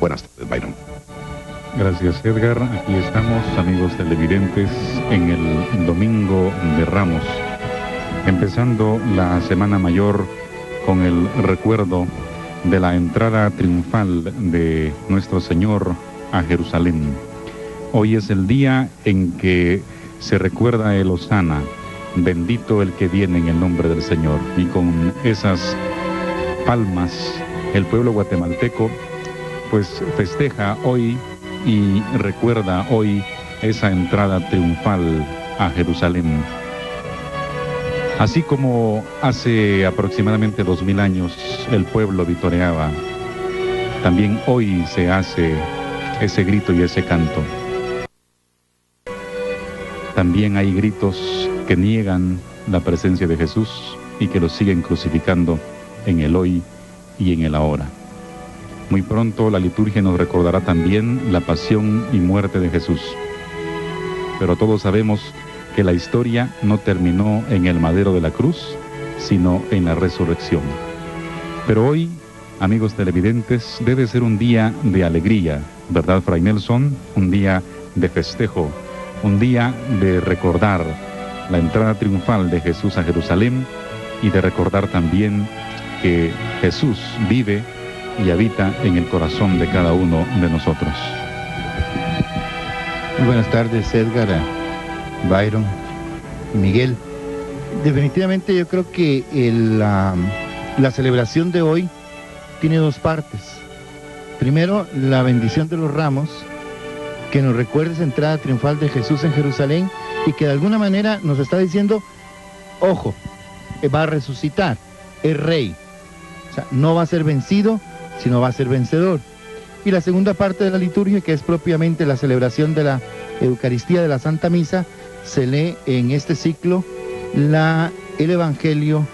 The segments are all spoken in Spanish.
Buenas tardes, Byron. Gracias, Edgar. Aquí estamos, amigos televidentes, en el Domingo de Ramos, empezando la Semana Mayor con el recuerdo de la entrada triunfal de nuestro Señor a Jerusalén. Hoy es el día en que se recuerda el Hosana, bendito el que viene en el nombre del Señor. Y con esas palmas, el pueblo guatemalteco pues festeja hoy y recuerda hoy esa entrada triunfal a Jerusalén. Así como hace aproximadamente 2000 años el pueblo vitoreaba, también hoy se hace ese grito y ese canto. También hay gritos que niegan la presencia de Jesús y que lo siguen crucificando en el hoy y en el ahora. Muy pronto la liturgia nos recordará también la pasión y muerte de Jesús. Pero todos sabemos que la historia no terminó en el madero de la cruz, sino en la resurrección. Pero hoy, amigos televidentes, debe ser un día de alegría, ¿verdad, Fray Nelson? Un día de festejo, un día de recordar la entrada triunfal de Jesús a Jerusalén y de recordar también que Jesús vive y habita en el corazón de cada uno de nosotros. Muy buenas tardes, Edgar, Byron, Miguel. Definitivamente yo creo que la celebración de hoy tiene dos partes. Primero, la bendición de los ramos, que nos recuerda esa entrada triunfal de Jesús en Jerusalén y que de alguna manera nos está diciendo, ojo, va a resucitar, es rey. O sea, no va a ser vencido, sino va a ser vencedor. Y la segunda parte de la liturgia, que es propiamente la celebración de la Eucaristía de la Santa Misa, se lee en este ciclo el Evangelio,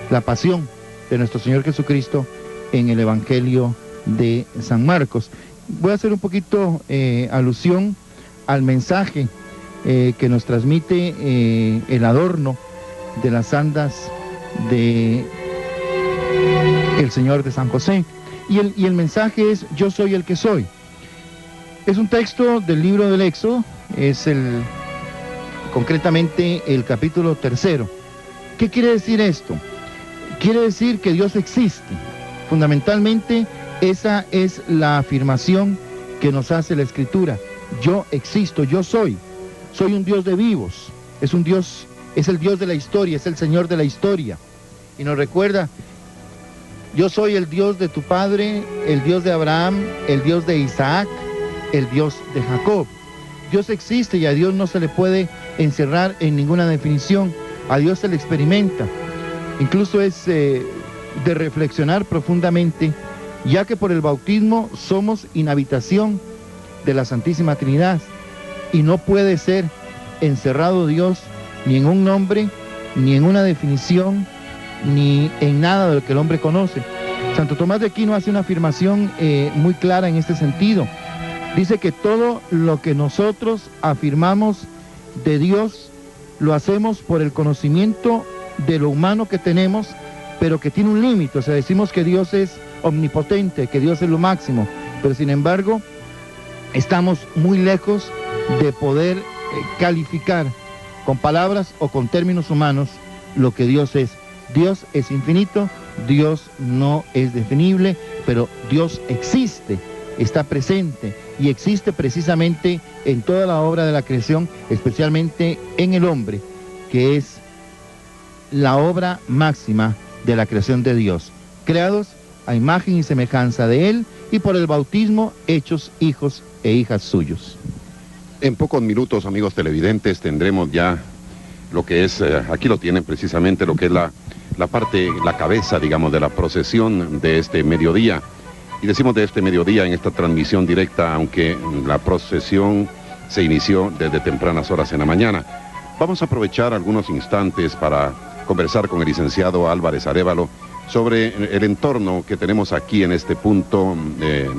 la pasión de nuestro Señor Jesucristo en el Evangelio de San Marcos. Voy a hacer un poquito alusión al mensaje que nos transmite el adorno de las andas de el Señor de San José. Y el mensaje es: yo soy el que soy. Es un texto del libro del Éxodo, es concretamente el capítulo 3. ¿Qué quiere decir esto? Quiere decir que Dios existe. Fundamentalmente, esa es la afirmación que nos hace la Escritura. Yo existo, yo soy. Soy un Dios de vivos. Es un Dios, es el Dios de la historia, es el Señor de la historia. Y nos recuerda: yo soy el Dios de tu padre, el Dios de Abraham, el Dios de Isaac, el Dios de Jacob. Dios existe y a Dios no se le puede encerrar en ninguna definición. A Dios se le experimenta. Incluso es de reflexionar profundamente, ya que por el bautismo somos inhabitación de la Santísima Trinidad y no puede ser encerrado Dios ni en un nombre, ni en una definición, ni en nada de lo que el hombre conoce. Santo Tomás de Aquino hace una afirmación muy clara en este sentido. Dice que todo lo que nosotros afirmamos de Dios lo hacemos por el conocimiento de lo humano que tenemos, pero que tiene un límite. O sea, decimos que Dios es omnipotente, que Dios es lo máximo, pero sin embargo estamos muy lejos de poder calificar con palabras o con términos humanos lo que Dios es. Dios es infinito, Dios no es definible, pero Dios existe, está presente y existe precisamente en toda la obra de la creación, especialmente en el hombre, que es la obra máxima de la creación de Dios, creados a imagen y semejanza de Él y por el bautismo hechos hijos e hijas suyos. En pocos minutos, amigos televidentes, tendremos ya lo que es, aquí lo tienen precisamente, lo que es la parte, la cabeza, digamos, de la procesión de este mediodía. Y decimos de este mediodía en esta transmisión directa, aunque la procesión se inició desde tempranas horas en la mañana. Vamos a aprovechar algunos instantes para conversar con el licenciado Álvarez Arévalo sobre el entorno que tenemos aquí en este punto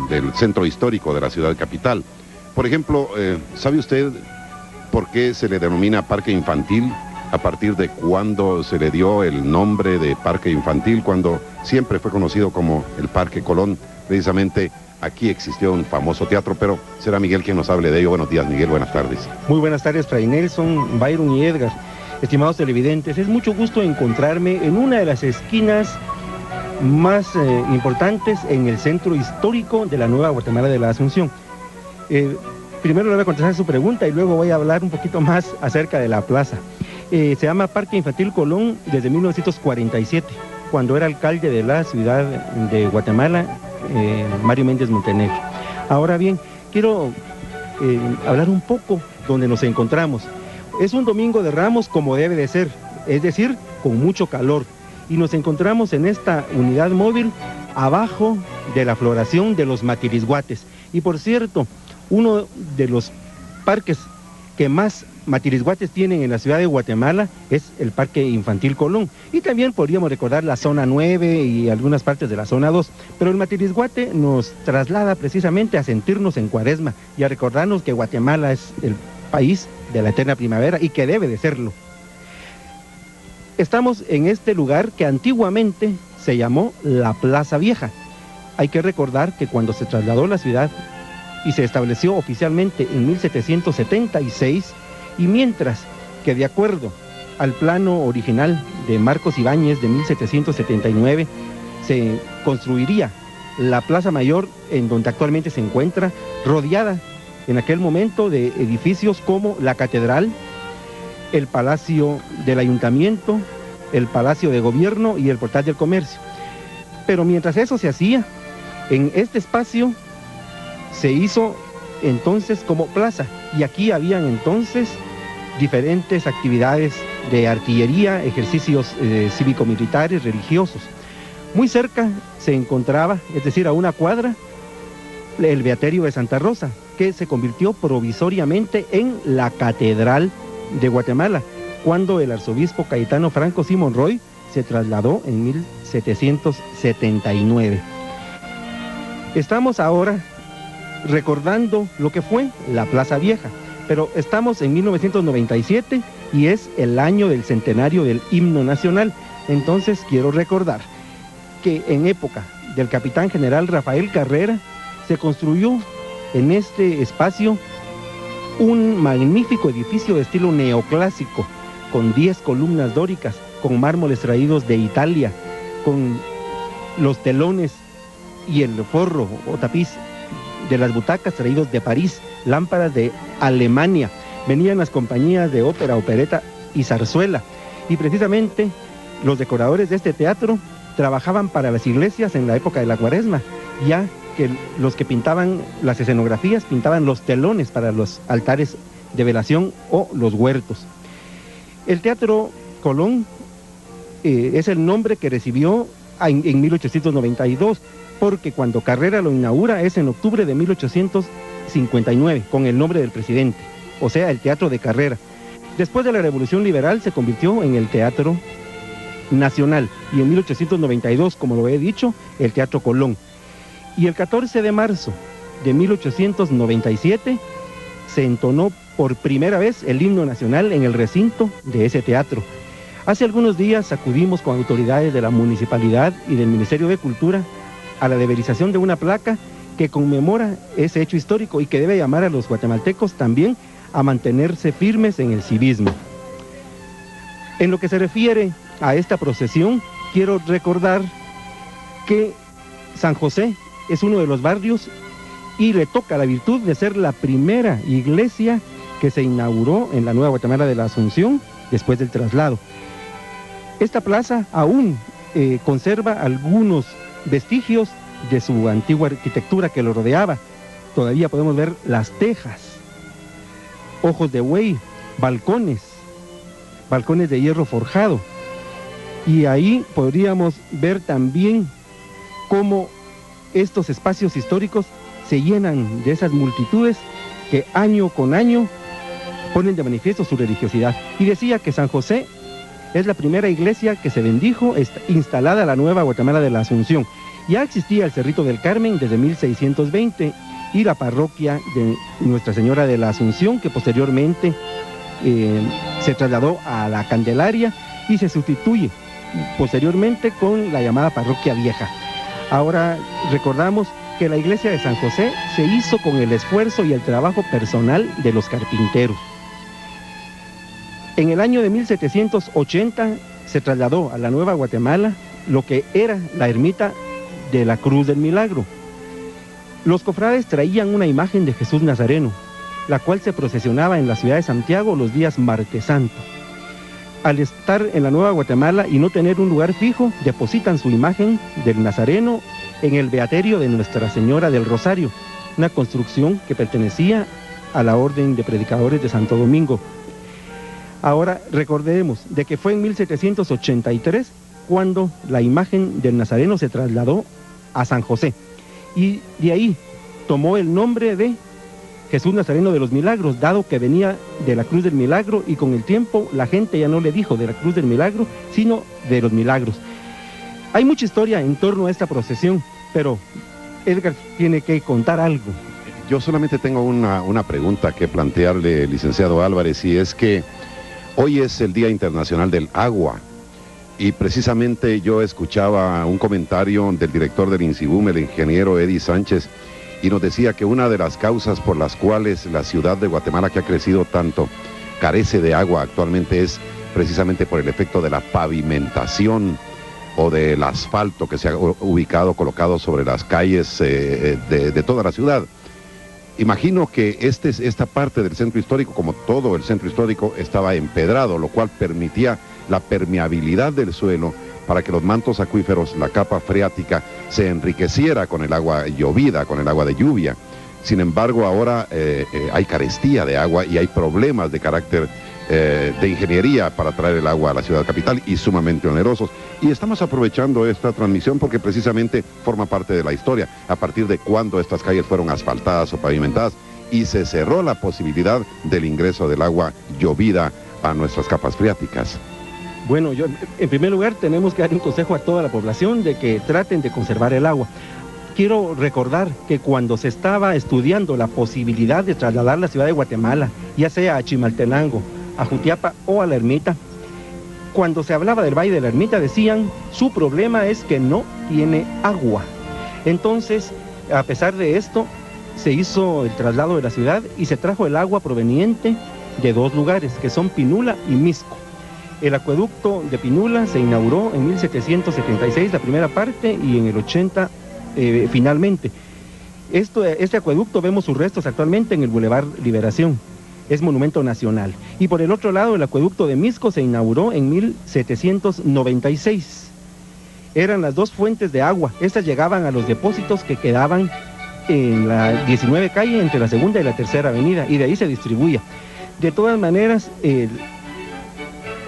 del centro histórico de la ciudad capital. Por ejemplo, ¿sabe usted por qué se le denomina parque infantil? ¿A partir de cuándo se le dio el nombre de parque infantil? Cuando siempre fue conocido como el Parque Colón, precisamente aquí existió un famoso teatro, pero será Miguel quien nos hable de ello. Buenos días, Miguel, buenas tardes. Muy buenas tardes, Fray Nelson, Byron y Edgar. Estimados televidentes, es mucho gusto encontrarme en una de las esquinas más importantes en el centro histórico de la Nueva Guatemala de la Asunción. Primero le voy a contestar su pregunta y luego voy a hablar un poquito más acerca de la plaza. Se llama Parque Infantil Colón desde 1947, cuando era alcalde de la ciudad de Guatemala, Mario Méndez Montenegro. Ahora bien, quiero hablar un poco donde nos encontramos. Es un domingo de Ramos como debe de ser, es decir, con mucho calor. Y nos encontramos en esta unidad móvil abajo de la floración de los matirisguates. Y por cierto, uno de los parques que más matirisguates tienen en la ciudad de Guatemala es el Parque Infantil Colón. Y también podríamos recordar la zona 9 y algunas partes de la zona 2. Pero el matirisguate nos traslada precisamente a sentirnos en Cuaresma y a recordarnos que Guatemala es el país de la eterna primavera y que debe de serlo. Estamos en este lugar que antiguamente se llamó la Plaza Vieja. Hay que recordar que cuando se trasladó la ciudad y se estableció oficialmente en 1776, y mientras que de acuerdo al plano original de Marcos Ibáñez de 1779, se construiría la Plaza Mayor en donde actualmente se encuentra, rodeada en aquel momento de edificios como la Catedral, el Palacio del Ayuntamiento, el Palacio de Gobierno y el Portal del Comercio. Pero mientras eso se hacía, en este espacio se hizo entonces como plaza, y aquí habían entonces diferentes actividades de artillería, ejercicios cívico-militares, religiosos. Muy cerca se encontraba, es decir, a una cuadra, el Beaterio de Santa Rosa, que se convirtió provisoriamente en la Catedral de Guatemala, cuando el arzobispo Cayetano Franco C. Monroy se trasladó en 1779. Estamos ahora recordando lo que fue la Plaza Vieja, pero estamos en 1997 y es el año del centenario del himno nacional. Entonces quiero recordar que en época del capitán general Rafael Carrera se construyó en este espacio un magnífico edificio de estilo neoclásico, con 10 columnas dóricas, con mármoles traídos de Italia, con los telones y el forro o tapiz de las butacas traídos de París, lámparas de Alemania. Venían las compañías de ópera, opereta y zarzuela. Y precisamente los decoradores de este teatro trabajaban para las iglesias en la época de la Cuaresma, ya que los que pintaban las escenografías pintaban los telones para los altares de velación o los huertos. El Teatro Colón es el nombre que recibió en 1892, porque cuando Carrera lo inaugura es en octubre de 1859, con el nombre del presidente, o sea, el Teatro de Carrera. Después de la Revolución Liberal se convirtió en el Teatro Nacional, y en 1892, como lo he dicho, el Teatro Colón. Y el 14 de marzo de 1897 se entonó por primera vez el himno nacional en el recinto de ese teatro. Hace algunos días acudimos con autoridades de la municipalidad y del Ministerio de Cultura a la deberización de una placa que conmemora ese hecho histórico y que debe llamar a los guatemaltecos también a mantenerse firmes en el civismo. En lo que se refiere a esta procesión, quiero recordar que San José es uno de los barrios y le toca la virtud de ser la primera iglesia que se inauguró en la Nueva Guatemala de la Asunción después del traslado. Esta plaza aún conserva algunos vestigios de su antigua arquitectura que lo rodeaba. Todavía podemos ver las tejas, ojos de buey, balcones de hierro forjado. Y ahí podríamos ver también cómo estos espacios históricos se llenan de esas multitudes que año con año ponen de manifiesto su religiosidad. Y decía que San José es la primera iglesia que se bendijo, instalada en la Nueva Guatemala de la Asunción. Ya existía el Cerrito del Carmen desde 1620 y la parroquia de Nuestra Señora de la Asunción, que posteriormente se trasladó a la Candelaria y se sustituye posteriormente con la llamada Parroquia Vieja. Ahora recordamos que la iglesia de San José se hizo con el esfuerzo y el trabajo personal de los carpinteros. En el año de 1780 se trasladó a la Nueva Guatemala lo que era la ermita de la Cruz del Milagro. Los cofrades traían una imagen de Jesús Nazareno, la cual se procesionaba en la ciudad de Santiago los días Martes Santo. Al estar en la Nueva Guatemala y no tener un lugar fijo, depositan su imagen del Nazareno en el beaterio de Nuestra Señora del Rosario, una construcción que pertenecía a la Orden de Predicadores de Santo Domingo. Ahora recordemos de que fue en 1783 cuando la imagen del Nazareno se trasladó a San José, y de ahí tomó el nombre de Jesús Nazareno de los Milagros, dado que venía de la Cruz del Milagro, y con el tiempo la gente ya no le dijo de la Cruz del Milagro, sino de los Milagros. Hay mucha historia en torno a esta procesión, pero Edgar tiene que contar algo. Yo solamente tengo una pregunta que plantearle, licenciado Álvarez, y es que hoy es el Día Internacional del Agua, y precisamente yo escuchaba un comentario del director del INSIBUM, el ingeniero Eddie Sánchez, y nos decía que una de las causas por las cuales la ciudad de Guatemala, que ha crecido tanto, carece de agua actualmente es precisamente por el efecto de la pavimentación o del asfalto que se ha colocado sobre las calles de toda la ciudad. Imagino que esta parte del centro histórico, como todo el centro histórico, estaba empedrado, lo cual permitía la permeabilidad del suelo para que los mantos acuíferos, la capa freática, se enriqueciera con el agua llovida, con el agua de lluvia. Sin embargo, ahora hay carestía de agua y hay problemas de carácter de ingeniería para traer el agua a la ciudad capital, y sumamente onerosos. Y estamos aprovechando esta transmisión porque precisamente forma parte de la historia, a partir de cuando estas calles fueron asfaltadas o pavimentadas y se cerró la posibilidad del ingreso del agua llovida a nuestras capas freáticas. Bueno, en primer lugar tenemos que dar un consejo a toda la población de que traten de conservar el agua. Quiero recordar que cuando se estaba estudiando la posibilidad de trasladar la ciudad de Guatemala, ya sea a Chimaltenango, a Jutiapa o a la Ermita, cuando se hablaba del Valle de la Ermita decían, su problema es que no tiene agua. Entonces, a pesar de esto, se hizo el traslado de la ciudad y se trajo el agua proveniente de dos lugares, que son Pinula y Misco. El acueducto de Pinula se inauguró en 1776, la primera parte, y en el 80 finalmente. Este acueducto vemos sus restos actualmente en el Boulevard Liberación. Es monumento nacional. Y por el otro lado, el acueducto de Misco se inauguró en 1796. Eran las dos fuentes de agua. Estas llegaban a los depósitos que quedaban en la 19 calle, entre la segunda y la tercera avenida, y de ahí se distribuía. De todas maneras, el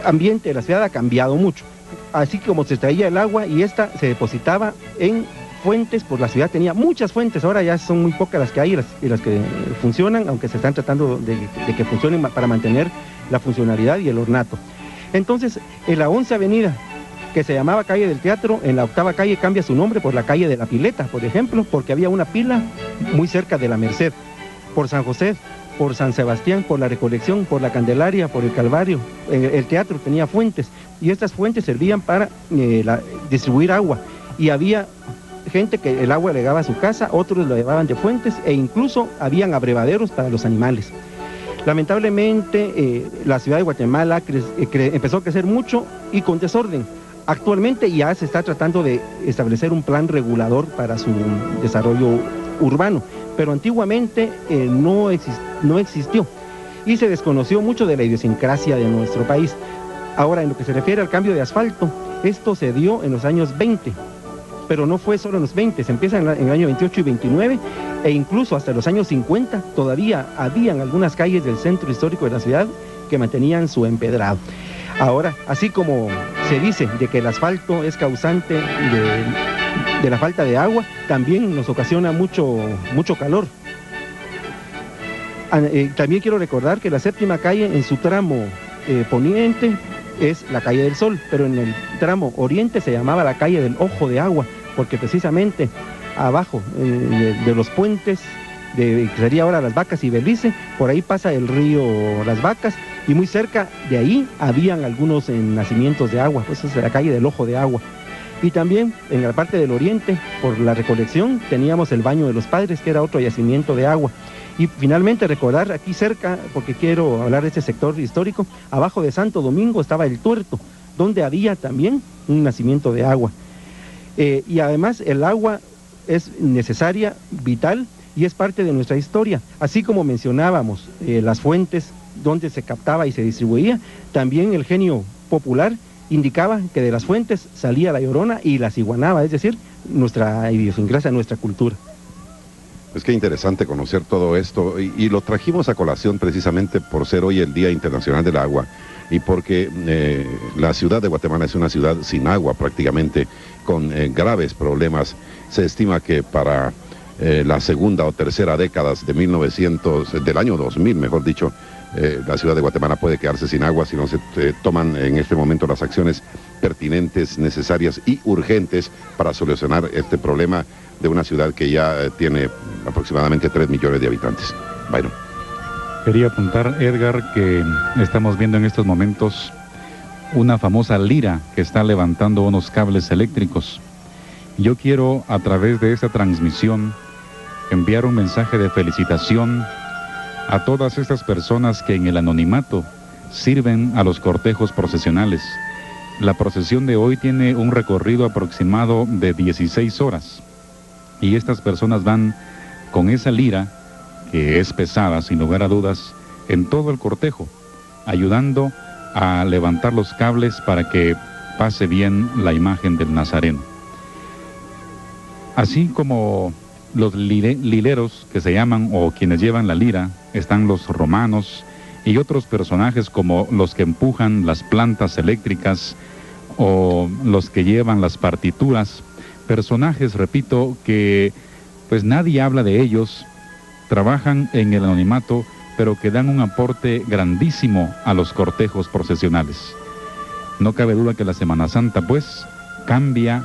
ambiente de la ciudad ha cambiado mucho. Así como se traía el agua y esta se depositaba en fuentes, pues la ciudad tenía muchas fuentes, ahora ya son muy pocas las que hay y las que funcionan, aunque se están tratando de que funcionen para mantener la funcionalidad y el ornato. Entonces, en la 11 avenida, que se llamaba calle del Teatro, en la 8ª calle cambia su nombre por la calle de la Pileta, por ejemplo, porque había una pila muy cerca de la Merced. Por San José, por San Sebastián, por la Recolección, por la Candelaria, por el Calvario, el teatro tenía fuentes, y estas fuentes servían para distribuir agua, y había gente que el agua llegaba a su casa, otros lo llevaban de fuentes, e incluso habían abrevaderos para los animales. Lamentablemente, la ciudad de Guatemala empezó a crecer mucho y con desorden. Actualmente ya se está tratando de establecer un plan regulador para su desarrollo urbano, pero antiguamente no existió y se desconoció mucho de la idiosincrasia de nuestro país. Ahora, en lo que se refiere al cambio de asfalto, esto se dio en los años 20, pero no fue solo en los 20, se empieza en el año 28 y 29, e incluso hasta los años 50 todavía habían algunas calles del centro histórico de la ciudad que mantenían su empedrado. Ahora, así como se dice de que el asfalto es causante de la falta de agua, también nos ocasiona mucho calor. También quiero recordar que la 7ª calle en su tramo poniente es la calle del Sol, pero en el tramo oriente se llamaba la calle del Ojo de Agua, porque precisamente abajo de los puentes, que sería ahora Las Vacas y Belice, por ahí pasa el río Las Vacas, y muy cerca de ahí habían algunos nacimientos de agua, pues es la calle del Ojo de Agua. Y también en la parte del oriente, por la recolección, teníamos el Baño de los Padres, que era otro yacimiento de agua. Y finalmente recordar aquí cerca, porque quiero hablar de este sector histórico, abajo de Santo Domingo estaba el Tuerto, donde había también un nacimiento de agua. Y además el agua es necesaria, vital, y es parte de nuestra historia. Así como mencionábamos las fuentes donde se captaba y se distribuía, también el genio popular indicaba que de las fuentes salía la Llorona y la ciguanaba, es decir, nuestra idiosincrasia, nuestra cultura. Es que interesante conocer todo esto y lo trajimos a colación precisamente por ser hoy el Día Internacional del Agua y porque la ciudad de Guatemala es una ciudad sin agua prácticamente, con graves problemas. Se estima que para la segunda o tercera décadas de del año 2000, mejor dicho, la ciudad de Guatemala puede quedarse sin agua si no se toman en este momento las acciones pertinentes, necesarias y urgentes para solucionar este problema de una ciudad que ya tiene aproximadamente 3 millones de habitantes. Byron. Quería apuntar, Edgar, que estamos viendo en estos momentos una famosa lira que está levantando unos cables eléctricos. Yo quiero, a través de esta transmisión, enviar un mensaje de felicitación a todas estas personas que en el anonimato sirven a los cortejos procesionales. La procesión de hoy tiene un recorrido aproximado de 16 horas y estas personas van con esa lira, que es pesada sin lugar a dudas, en todo el cortejo, ayudando a levantar los cables para que pase bien la imagen del Nazareno. Así como los lileros que se llaman, o quienes llevan la lira, están los romanos y otros personajes como los que empujan las plantas eléctricas o los que llevan las partituras, personajes, repito, que pues nadie habla de ellos, trabajan en el anonimato, pero que dan un aporte grandísimo a los cortejos procesionales. No cabe duda que la Semana Santa pues cambia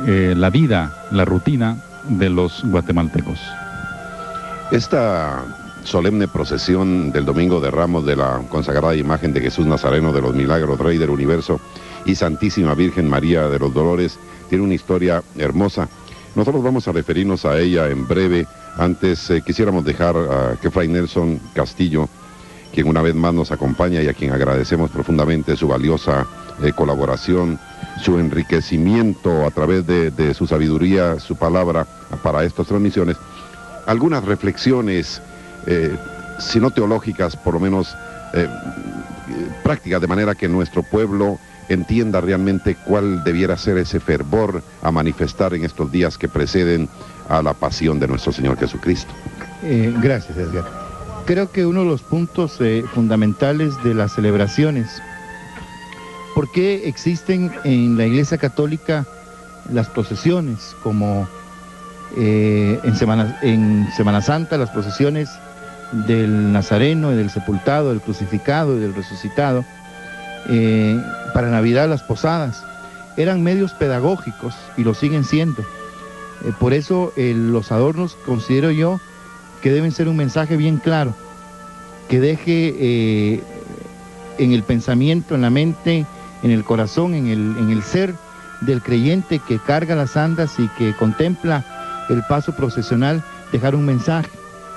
la vida, la rutina de los guatemaltecos. Esta solemne procesión del Domingo de Ramos de la consagrada imagen de Jesús Nazareno de los Milagros, Rey del Universo, y Santísima Virgen María de los Dolores, tiene una historia hermosa. Nosotros vamos a referirnos a ella en breve. Antes quisiéramos dejar a que Fray Nelson Castillo, quien una vez más nos acompaña y a quien agradecemos profundamente su valiosa colaboración, su enriquecimiento a través de su sabiduría, su palabra para estas transmisiones, algunas reflexiones, si no teológicas, por lo menos prácticas, de manera que nuestro pueblo entienda realmente cuál debiera ser ese fervor a manifestar en estos días que preceden a la pasión de nuestro Señor Jesucristo. Gracias, Edgar. Creo que uno de los puntos fundamentales de las celebraciones, ¿por qué existen en la Iglesia Católica las procesiones? Como en Semana Santa, las procesiones del Nazareno y del sepultado, del crucificado y del resucitado. Para Navidad las posadas eran medios pedagógicos y lo siguen siendo. Por eso los adornos, considero yo, que deben ser un mensaje bien claro, que deje en el pensamiento, en la mente, en el corazón, en el ser del creyente que carga las andas y que contempla el paso procesional, dejar un mensaje.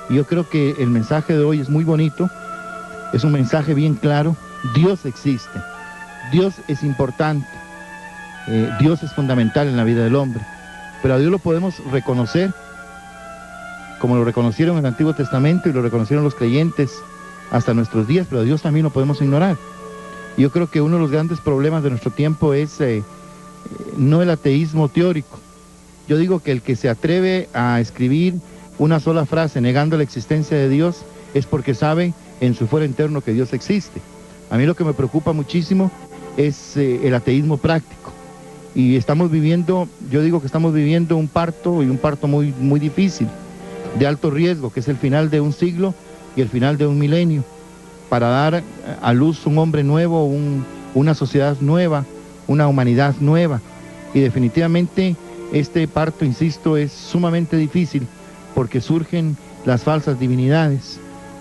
Y yo creo que el mensaje de hoy es muy bonito, es un mensaje bien claro. Dios existe, Dios es importante, Dios es fundamental en la vida del hombre, pero a Dios lo podemos reconocer como lo reconocieron en el Antiguo Testamento y lo reconocieron los creyentes hasta nuestros días, pero a Dios también lo podemos ignorar. Yo creo que uno de los grandes problemas de nuestro tiempo es no el ateísmo teórico. Yo digo que el que se atreve a escribir una sola frase negando la existencia de Dios es porque sabe en su fuero interno que Dios existe. A mí lo que me preocupa muchísimo es el ateísmo práctico. Y estamos viviendo, yo digo que estamos viviendo un parto, y un parto muy, muy difícil, de alto riesgo, que es el final de un siglo y el final de un milenio, para dar a luz un hombre nuevo, una sociedad nueva, una humanidad nueva. Y definitivamente este parto, insisto, es sumamente difícil porque surgen las falsas divinidades.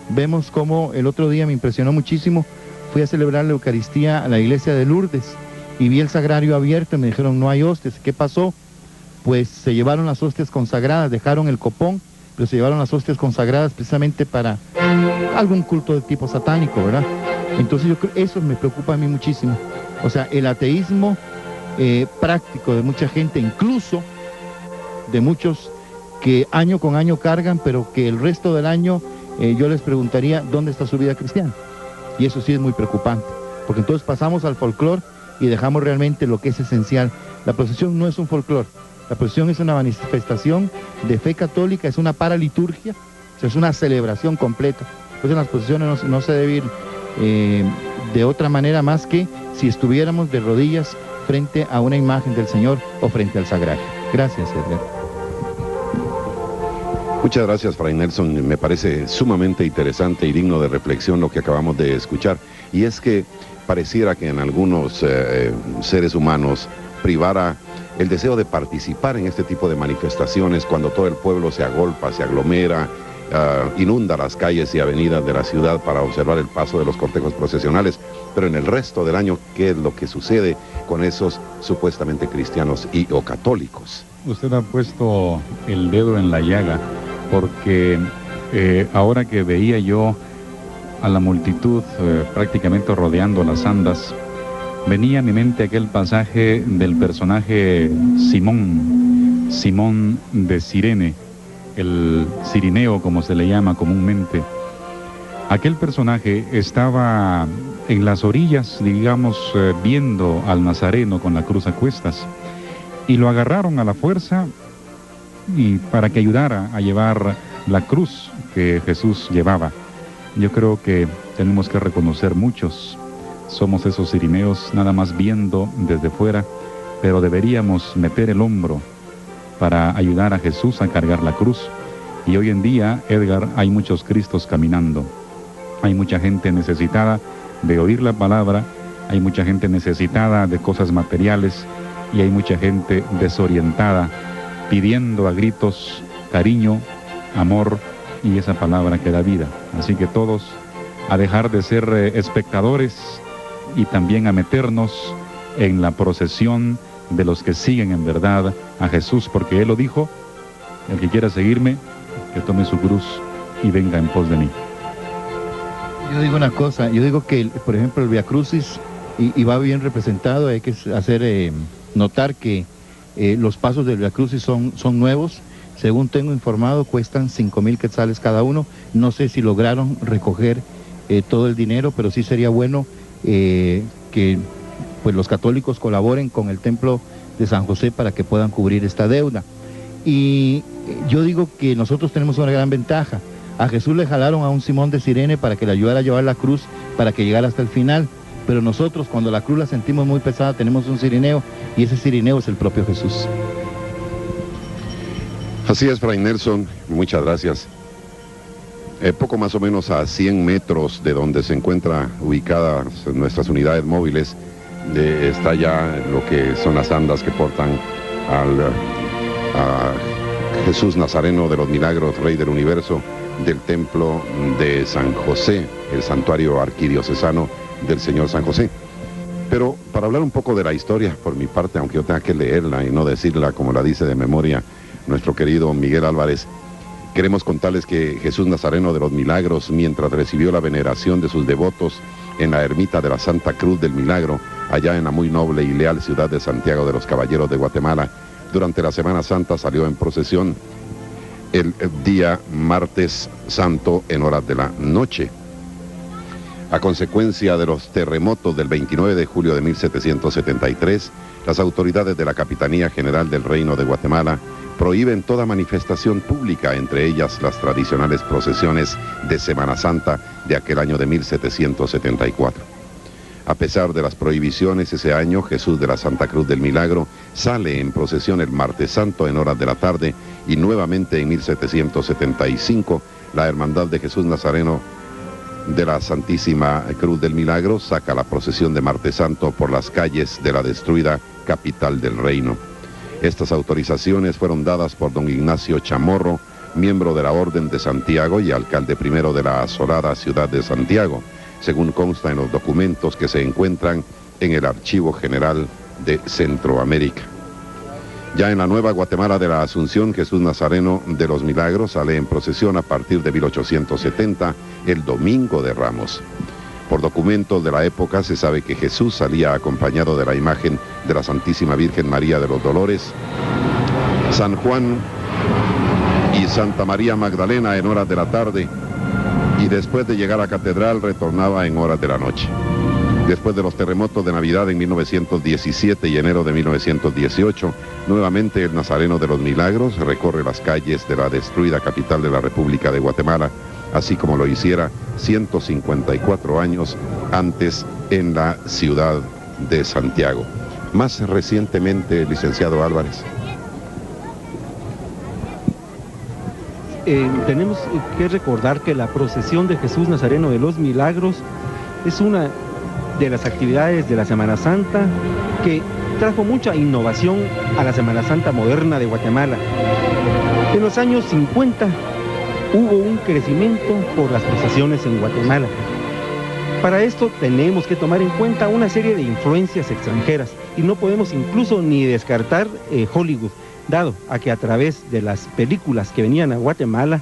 Vemos cómo el otro día me impresionó muchísimo, fui a celebrar la Eucaristía a la iglesia de Lourdes y vi el sagrario abierto y me dijeron no hay hostias. ¿Qué pasó? Pues se llevaron las hostias consagradas, dejaron el copón, pero se llevaron las hostias consagradas precisamente para algún culto de tipo satánico, ¿verdad? Entonces yo creo eso me preocupa a mí muchísimo. O sea, el ateísmo práctico de mucha gente, incluso de muchos que año con año cargan, pero que el resto del año yo les preguntaría dónde está su vida cristiana. Y eso sí es muy preocupante, porque entonces pasamos al folclore y dejamos realmente lo que es esencial. La procesión no es un folclore, la procesión es una manifestación de fe católica, es una paraliturgia, o sea, es una celebración completa. Entonces en las procesiones no se debe ir de otra manera más que si estuviéramos de rodillas frente a una imagen del Señor o frente al sagrario. Gracias, Edgar. Muchas gracias, Fray Nelson. Me parece sumamente interesante y digno de reflexión lo que acabamos de escuchar. Y es que pareciera que en algunos seres humanos privara el deseo de participar en este tipo de manifestaciones cuando todo el pueblo se agolpa, se aglomera, inunda las calles y avenidas de la ciudad para observar el paso de los cortejos procesionales. Pero en el resto del año, ¿qué es lo que sucede con esos supuestamente cristianos y o católicos? Usted ha puesto el dedo en la llaga, porque ahora que veía yo a la multitud prácticamente rodeando las andas, venía a mi mente aquel pasaje del personaje Simón de Cirene, el cirineo como se le llama comúnmente. Aquel personaje estaba en las orillas, digamos, viendo al Nazareno con la cruz a cuestas, y lo agarraron a la fuerza y para que ayudara a llevar la cruz que Jesús llevaba. Yo creo que tenemos que reconocer muchos, somos esos cirineos nada más viendo desde fuera, pero deberíamos meter el hombro para ayudar a Jesús a cargar la cruz. Y hoy en día, Edgar, hay muchos Cristos caminando, hay mucha gente necesitada de oír la palabra, hay mucha gente necesitada de cosas materiales y hay mucha gente desorientada, pidiendo a gritos cariño, amor y esa palabra que da vida. Así que todos a dejar de ser espectadores y también a meternos en la procesión de los que siguen en verdad a Jesús, porque Él lo dijo: el que quiera seguirme, que tome su cruz y venga en pos de mí. Yo digo una cosa, yo digo que, por ejemplo, el Via Crucis, y va bien representado, hay que hacer notar que los pasos del Via Crucis son nuevos. Según tengo informado, cuestan 5,000 quetzales cada uno. No sé si lograron recoger todo el dinero, pero sí sería bueno que pues los católicos colaboren con el templo de San José para que puedan cubrir esta deuda. Y yo digo que nosotros tenemos una gran ventaja. A Jesús le jalaron a un Simón de Cirene para que le ayudara a llevar la cruz, para que llegara hasta el final. Pero nosotros, cuando la cruz la sentimos muy pesada, tenemos un cirineo, y ese cirineo es el propio Jesús. Así es, Fray Nelson, muchas gracias. Poco más o menos a 100 metros de donde se encuentran ubicadas nuestras unidades móviles, está ya lo que son las andas que portan a Jesús Nazareno de los Milagros, Rey del Universo, del templo de San José, el santuario arquidiocesano del Señor San José. Pero para hablar un poco de la historia, por mi parte, aunque yo tenga que leerla y no decirla como la dice de memoria nuestro querido Miguel Álvarez, queremos contarles que Jesús Nazareno de los Milagros, mientras recibió la veneración de sus devotos en la ermita de la Santa Cruz del Milagro, allá en la muy noble y leal ciudad de Santiago de los Caballeros de Guatemala, durante la Semana Santa salió en procesión el día martes santo en horas de la noche. A consecuencia de los terremotos del 29 de julio de 1773, las autoridades de la Capitanía General del Reino de Guatemala prohíben toda manifestación pública, entre ellas las tradicionales procesiones de Semana Santa de aquel año de 1774. A pesar de las prohibiciones, ese año Jesús de la Santa Cruz del Milagro sale en procesión el martes santo en horas de la tarde, y nuevamente en 1775 la Hermandad de Jesús Nazareno de la Santísima Cruz del Milagro saca la procesión de martes santo por las calles de la destruida capital del reino. Estas autorizaciones fueron dadas por don Ignacio Chamorro, miembro de la Orden de Santiago y alcalde primero de la asolada ciudad de Santiago, según consta en los documentos que se encuentran en el Archivo General de Centroamérica. Ya en la Nueva Guatemala de la Asunción, Jesús Nazareno de los Milagros sale en procesión a partir de 1870, el Domingo de Ramos. Por documentos de la época se sabe que Jesús salía acompañado de la imagen de la Santísima Virgen María de los Dolores, San Juan y Santa María Magdalena en horas de la tarde, y después de llegar a Catedral retornaba en horas de la noche. Después de los terremotos de Navidad en 1917 y enero de 1918, nuevamente el Nazareno de los Milagros recorre las calles de la destruida capital de la República de Guatemala, así como lo hiciera 154 años antes en la ciudad de Santiago. Más recientemente, licenciado Álvarez. Tenemos que recordar que la procesión de Jesús Nazareno de los Milagros es una de las actividades de la Semana Santa que trajo mucha innovación a la Semana Santa moderna de Guatemala. En los años 50 hubo un crecimiento por las procesiones en Guatemala. Para esto tenemos que tomar en cuenta una serie de influencias extranjeras y no podemos incluso ni descartar Hollywood, dado a que a través de las películas que venían a Guatemala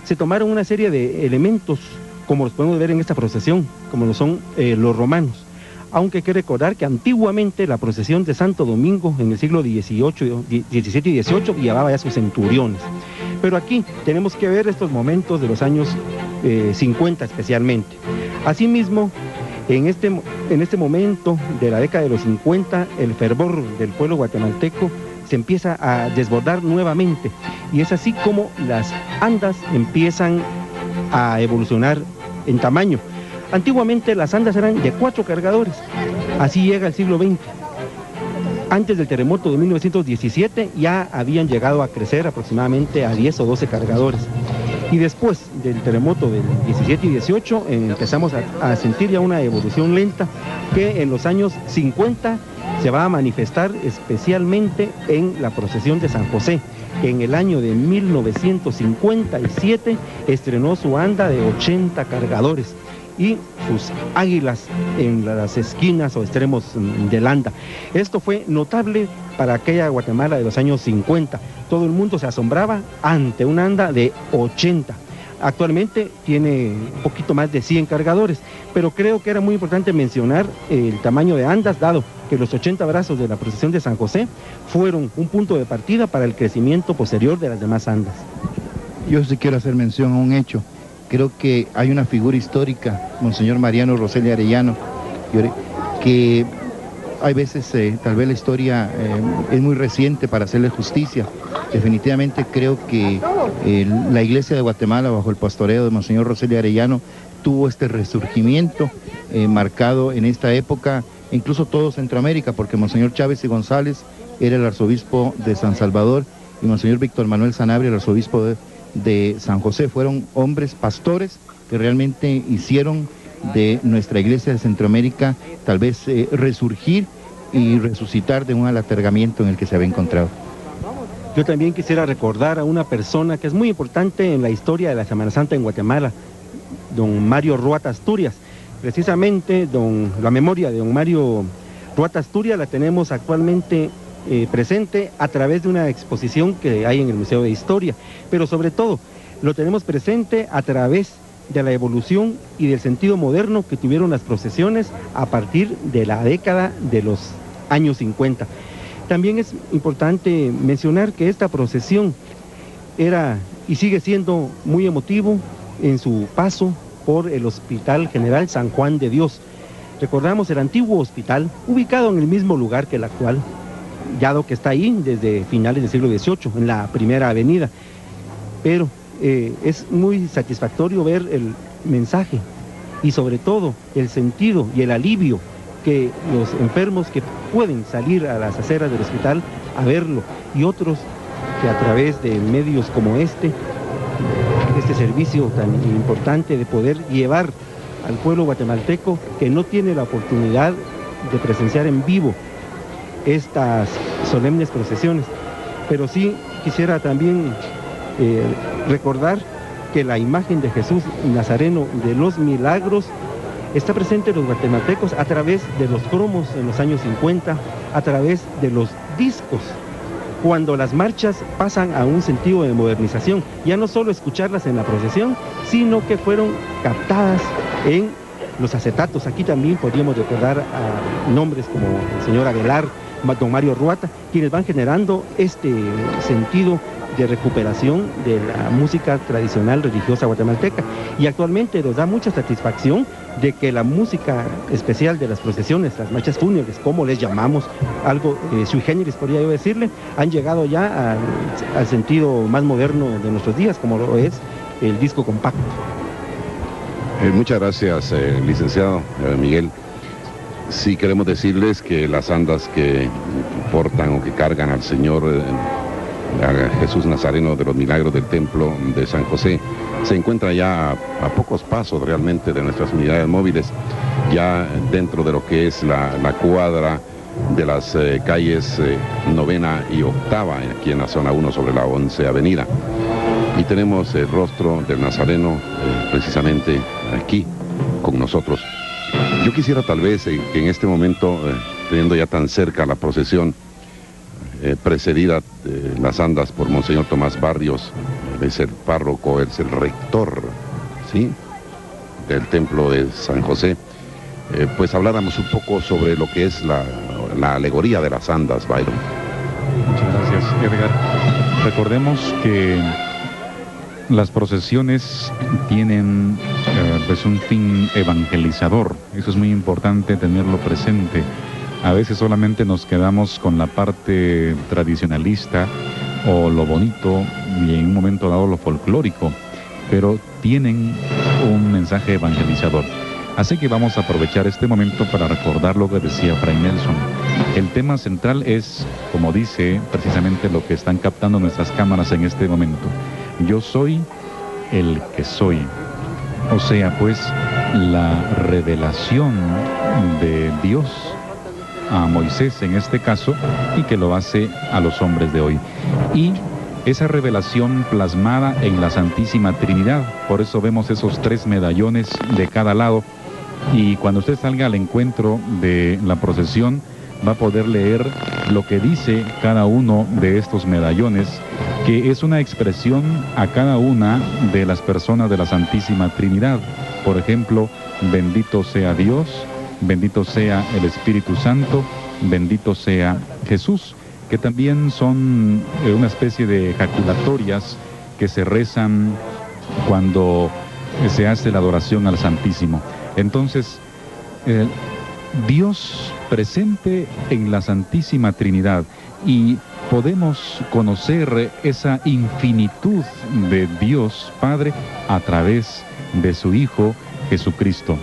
se tomaron una serie de elementos como los podemos ver en esta procesión, como lo son los romanos. Aunque hay que recordar que antiguamente la procesión de Santo Domingo en el siglo XVII y XVIII llevaba ya sus centuriones. Pero aquí tenemos que ver estos momentos de los años 50 especialmente. Asimismo, en este momento de la década de los 50, el fervor del pueblo guatemalteco se empieza a desbordar nuevamente, y es así como las andas empiezan a evolucionar en tamaño. Antiguamente las andas eran de 4 cargadores, así llega el siglo XX. Antes del terremoto de 1917 ya habían llegado a crecer aproximadamente a 10 o 12 cargadores. Y después del terremoto del 17 y 18 empezamos a sentir ya una evolución lenta que en los años 50 se va a manifestar especialmente en la procesión de San José, que en el año de 1957 estrenó su anda de 80 cargadores y sus águilas en las esquinas o extremos del anda. Esto fue notable para aquella Guatemala de los años 50. Todo el mundo se asombraba ante una anda de 80. Actualmente tiene un poquito más de 100 cargadores, pero creo que era muy importante mencionar el tamaño de andas, dado que los 80 brazos de la procesión de San José fueron un punto de partida para el crecimiento posterior de las demás andas. Yo sí quiero hacer mención a un hecho. Creo que hay una figura histórica, Monseñor Mariano Roseli Arellano, que hay veces tal vez la historia es muy reciente para hacerle justicia. Definitivamente creo que la Iglesia de Guatemala, bajo el pastoreo de Monseñor Roseli Arellano, tuvo este resurgimiento marcado en esta época, incluso todo Centroamérica, porque Monseñor Chávez y González era el arzobispo de San Salvador y Monseñor Víctor Manuel Sanabria el arzobispo de San José. Fueron hombres pastores que realmente hicieron de nuestra iglesia de Centroamérica tal vez resurgir y resucitar de un alatergamiento en el que se había encontrado. Yo también quisiera recordar a una persona que es muy importante en la historia de la Semana Santa en Guatemala, don Mario Ruata Asturias. Precisamente la memoria de don Mario Ruata Asturias la tenemos actualmente presente a través de una exposición que hay en el Museo de Historia, pero sobre todo lo tenemos presente a través de la evolución y del sentido moderno que tuvieron las procesiones a partir de la década de los años 50. También es importante mencionar que esta procesión era y sigue siendo muy emotivo en su paso por el Hospital General San Juan de Dios. Recordamos el antiguo hospital, ubicado en el mismo lugar que el actual, dado que está ahí desde finales del siglo XVIII, en la Primera Avenida. Pero es muy satisfactorio ver el mensaje y sobre todo el sentido y el alivio que los enfermos que pueden salir a las aceras del hospital a verlo, y otros que a través de medios como este servicio tan importante de poder llevar al pueblo guatemalteco que no tiene la oportunidad de presenciar en vivo estas solemnes procesiones. Pero sí quisiera también recordar que la imagen de Jesús Nazareno de los Milagros está presente en los guatemaltecos a través de los cromos en los años 50, a través de los discos, cuando las marchas pasan a un sentido de modernización, ya no solo escucharlas en la procesión, sino que fueron captadas en los acetatos. Aquí también podríamos recordar a nombres como el señor Aguilar, don Mario Ruata, quienes van generando este sentido de recuperación de la música tradicional religiosa guatemalteca. Y actualmente nos da mucha satisfacción de que la música especial de las procesiones, las marchas fúnebres, como les llamamos, algo sui generis podría yo decirle, han llegado ya al sentido más moderno de nuestros días, como lo es el disco compacto. Muchas gracias, licenciado Miguel. Sí, queremos decirles que las andas que portan o que cargan al Señor a Jesús Nazareno de los Milagros del Templo de San José se encuentra ya a pocos pasos realmente de nuestras unidades móviles, ya dentro de lo que es la cuadra de las calles 9ª y 8ª, aquí en la zona 1 sobre la 11 Avenida. Y tenemos el rostro del Nazareno precisamente aquí con nosotros. Yo quisiera tal vez que en este momento, teniendo ya tan cerca la procesión, precedida las andas por Monseñor Tomás Barrios, es el párroco, es el rector, ¿sí?, del templo de San José, pues habláramos un poco sobre lo que es la alegoría de las andas, Byron. Muchas gracias, Edgar. Recordemos que las procesiones tienen pues un fin evangelizador. Eso es muy importante tenerlo presente. A veces solamente nos quedamos con la parte tradicionalista o lo bonito y en un momento dado lo folclórico, pero tienen un mensaje evangelizador. Así que vamos a aprovechar este momento para recordar lo que decía Fray Nelson. El tema central es, como dice precisamente lo que están captando nuestras cámaras en este momento: yo soy el que soy. O sea, pues, la revelación de Dios a Moisés en este caso, y que lo hace a los hombres de hoy. Y esa revelación plasmada en la Santísima Trinidad. Por eso vemos esos 3 medallones de cada lado. Y cuando usted salga al encuentro de la procesión, va a poder leer lo que dice cada uno de estos medallones, que es una expresión a cada una de las personas de la Santísima Trinidad. Por ejemplo, bendito sea Dios, bendito sea el Espíritu Santo, bendito sea Jesús, que también son una especie de ejaculatorias que se rezan cuando se hace la adoración al Santísimo. Entonces, Dios presente en la Santísima Trinidad, y podemos conocer esa infinitud de Dios Padre a través de su Hijo Jesucristo.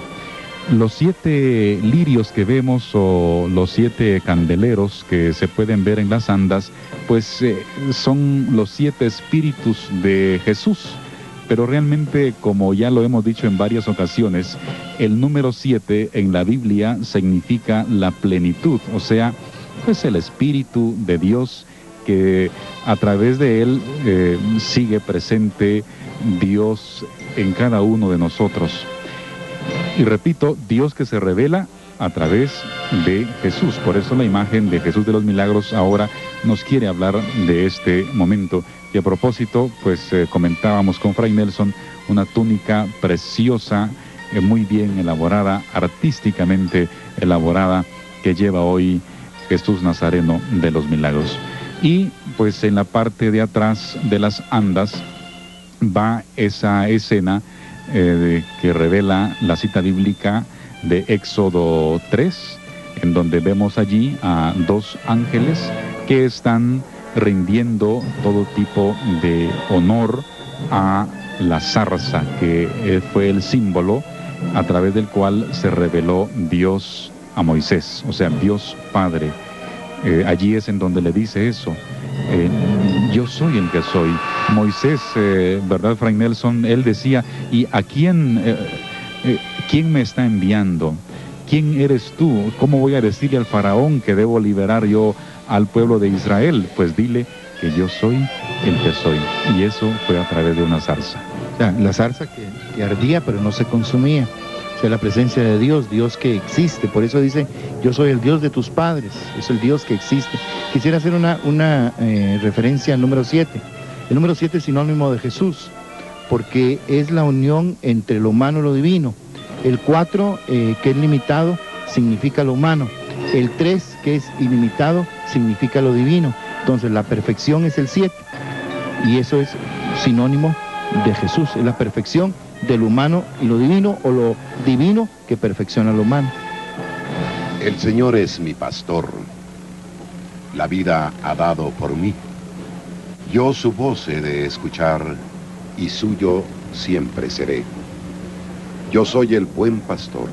Los 7 lirios que vemos, o los 7 candeleros que se pueden ver en las andas, pues son los 7 espíritus de Jesús. Pero realmente, como ya lo hemos dicho en varias ocasiones, el número 7 en la Biblia significa la plenitud, o sea, pues el Espíritu de Dios, que a través de él sigue presente Dios en cada uno de nosotros. Y repito, Dios que se revela a través de Jesús. Por eso la imagen de Jesús de los Milagros ahora nos quiere hablar de este momento. Y a propósito, pues comentábamos con Fray Nelson una túnica preciosa, muy bien elaborada, artísticamente elaborada, que lleva hoy Jesús Nazareno de los Milagros. Y pues en la parte de atrás de las andas va esa escena que revela la cita bíblica de Éxodo 3, en donde vemos allí a 2 ángeles que están rindiendo todo tipo de honor a la zarza, que fue el símbolo a través del cual se reveló Dios a Moisés, o sea, Dios Padre. Allí es en donde le dice eso: yo soy el que soy. Moisés, ¿verdad, Fray Nelson? Él decía: ¿y a quién me está enviando? ¿Quién eres tú? ¿Cómo voy a decirle al faraón que debo liberar yo al pueblo de Israel? Pues dile que yo soy el que soy. Y eso fue a través de una zarza. O sea, la zarza que ardía pero no se consumía. Esa es la presencia de Dios, Dios que existe. Por eso dice, yo soy el Dios de tus padres, es el Dios que existe. Quisiera hacer una referencia al número 7. El número 7 es sinónimo de Jesús, porque es la unión entre lo humano y lo divino. El 4, que es limitado, significa lo humano. El 3, que es ilimitado, significa lo divino. Entonces la perfección es el 7. Y eso es sinónimo de Jesús. Es la perfección del humano y lo divino, o lo divino que perfecciona lo humano. El Señor es mi pastor. La vida ha dado por mí. Yo su voz he de escuchar, y suyo siempre seré. Yo soy el buen pastor.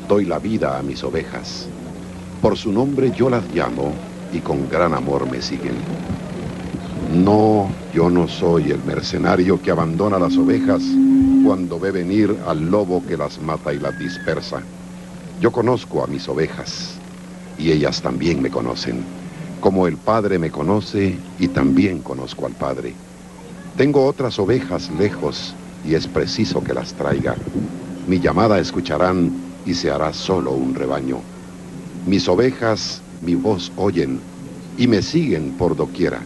Doy la vida a mis ovejas. Por su nombre yo las llamo, y con gran amor me siguen. No, yo no soy el mercenario que abandona las ovejas cuando ve venir al lobo que las mata y las dispersa. Yo conozco a mis ovejas, y ellas también me conocen, como el Padre me conoce, y también conozco al Padre. Tengo otras ovejas lejos, y es preciso que las traiga. Mi llamada escucharán, y se hará solo un rebaño. Mis ovejas mi voz oyen, y me siguen por doquiera.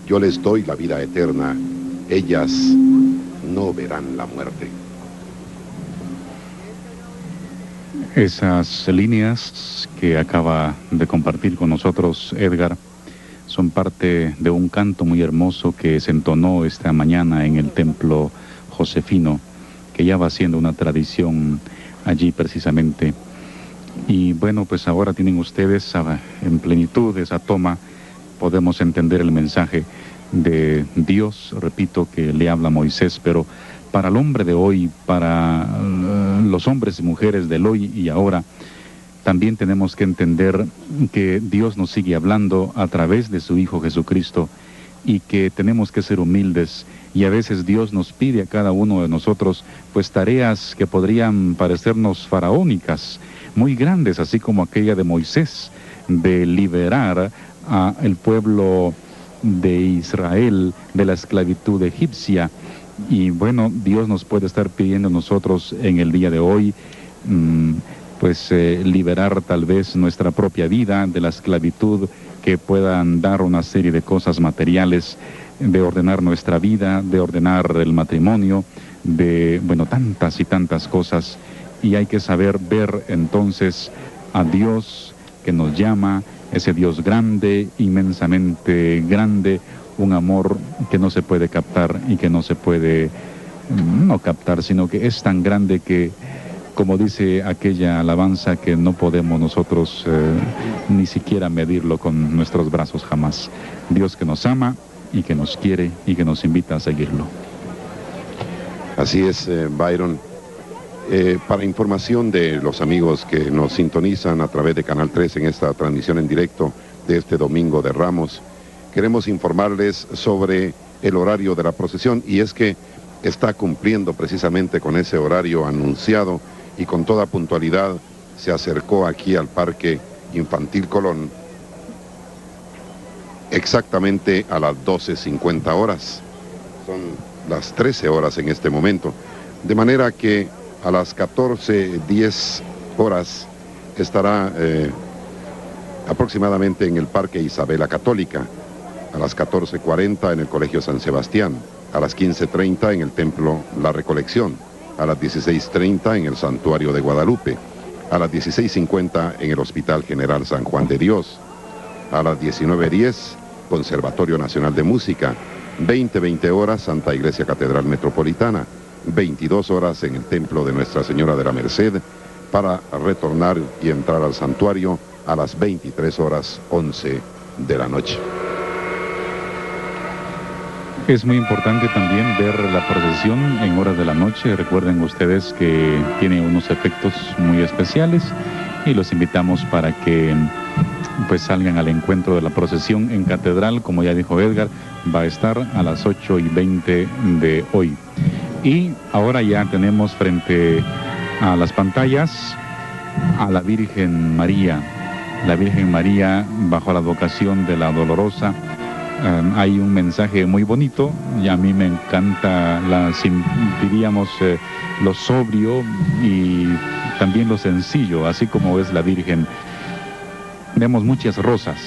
Yo les doy la vida eterna, ellas no verán la muerte. Esas líneas que acaba de compartir con nosotros Edgar son parte de un canto muy hermoso que se entonó esta mañana en el templo josefino, que ya va siendo una tradición allí precisamente. Y bueno, pues ahora tienen ustedes en plenitud esa toma, podemos entender el mensaje de Dios, repito, que le habla a Moisés, pero para el hombre de hoy, para los hombres y mujeres del hoy y ahora, también tenemos que entender que Dios nos sigue hablando a través de su Hijo Jesucristo, y que tenemos que ser humildes, y a veces Dios nos pide a cada uno de nosotros pues tareas que podrían parecernos faraónicas, muy grandes, así como aquella de Moisés, de liberar a el pueblo de Israel de la esclavitud egipcia. Y bueno, Dios nos puede estar pidiendo a nosotros en el día de hoy liberar tal vez nuestra propia vida de la esclavitud, que puedan dar una serie de cosas materiales, de ordenar nuestra vida, de ordenar el matrimonio, de, bueno, tantas y tantas cosas. Y hay que saber ver entonces a Dios que nos llama, ese Dios grande, inmensamente grande, un amor que no se puede captar y que no se puede, no captar, sino que es tan grande que, como dice aquella alabanza, que no podemos nosotros ni siquiera medirlo con nuestros brazos jamás. Dios que nos ama y que nos quiere y que nos invita a seguirlo. Así es, Byron. Para información de los amigos que nos sintonizan a través de Canal 3 en esta transmisión en directo de este Domingo de Ramos, queremos informarles sobre el horario de la procesión, y es que está cumpliendo precisamente con ese horario anunciado, y con toda puntualidad se acercó aquí al Parque Infantil Colón exactamente a las 12:50 horas. Son las 13 horas en este momento, de manera que a las 14:10 horas estará aproximadamente en el Parque Isabela Católica, a las 14:40 en el Colegio San Sebastián, a las 15:30 en el Templo La Recolección, a las 16:30 en el Santuario de Guadalupe, a las 16:50 en el Hospital General San Juan de Dios, a las 19:10 Conservatorio Nacional de Música, 20 horas Santa Iglesia Catedral Metropolitana, 22 horas en el Templo de Nuestra Señora de la Merced, para retornar y entrar al santuario a las 23:11 de la noche. Es muy importante también ver la procesión en horas de la noche. Recuerden ustedes que tiene unos efectos muy especiales, y los invitamos para que pues salgan al encuentro de la procesión en Catedral. Como ya dijo Edgar, va a estar a las 8:20 de hoy. Y ahora ya tenemos frente a las pantallas a la Virgen María. La Virgen María, bajo la advocación de la Dolorosa, hay un mensaje muy bonito, y a mí me encanta diríamos, lo sobrio y también lo sencillo, así como es la Virgen. Vemos muchas rosas,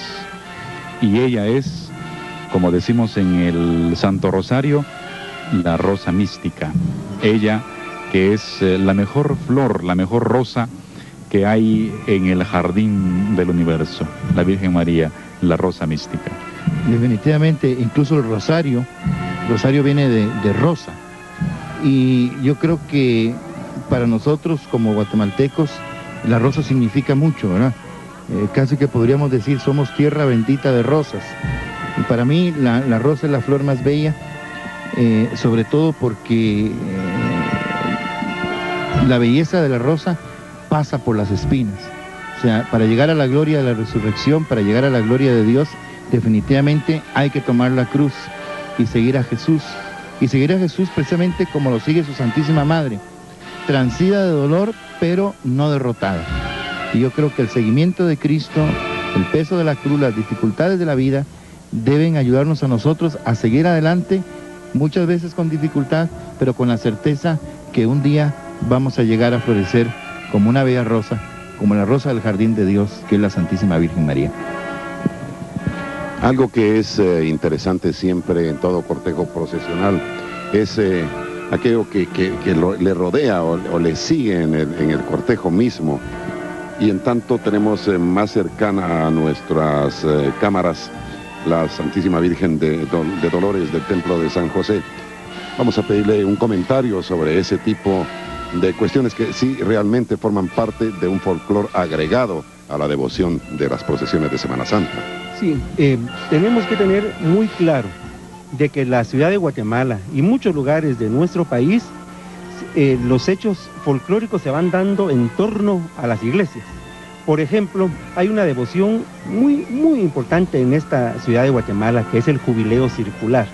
y ella es, como decimos en el Santo Rosario, la rosa mística. Ella, que es la mejor flor, la mejor rosa que hay en el jardín del universo, la Virgen María, la rosa mística. Definitivamente, incluso el rosario viene de rosa, y yo creo que para nosotros como guatemaltecos la rosa significa mucho, ¿verdad? Casi que podríamos decir somos tierra bendita de rosas, y para mí la rosa es la flor más bella, sobre todo porque la belleza de la rosa pasa por las espinas. O sea, para llegar a la gloria de la resurrección, para llegar a la gloria de Dios, definitivamente hay que tomar la cruz y seguir a Jesús. Y seguir a Jesús precisamente como lo sigue su Santísima Madre, transida de dolor, pero no derrotada. Y yo creo que el seguimiento de Cristo, el peso de la cruz, las dificultades de la vida, deben ayudarnos a nosotros a seguir adelante, muchas veces con dificultad, pero con la certeza que un día vamos a llegar a florecer como una bella rosa, como la rosa del jardín de Dios, que es la Santísima Virgen María. Algo que es interesante siempre en todo cortejo procesional es aquello que le rodea o le sigue en el cortejo mismo. Y en tanto tenemos más cercana a nuestras cámaras la Santísima Virgen de Dolores del Templo de San José. Vamos a pedirle un comentario sobre ese tipo de cuestiones que sí realmente forman parte de un folclore agregado a la devoción de las procesiones de Semana Santa. Sí, tenemos que tener muy claro de que la ciudad de Guatemala y muchos lugares de nuestro país, los hechos folclóricos se van dando en torno a las iglesias. Por ejemplo, hay una devoción muy importante en esta ciudad de Guatemala, que es el Jubileo Circular.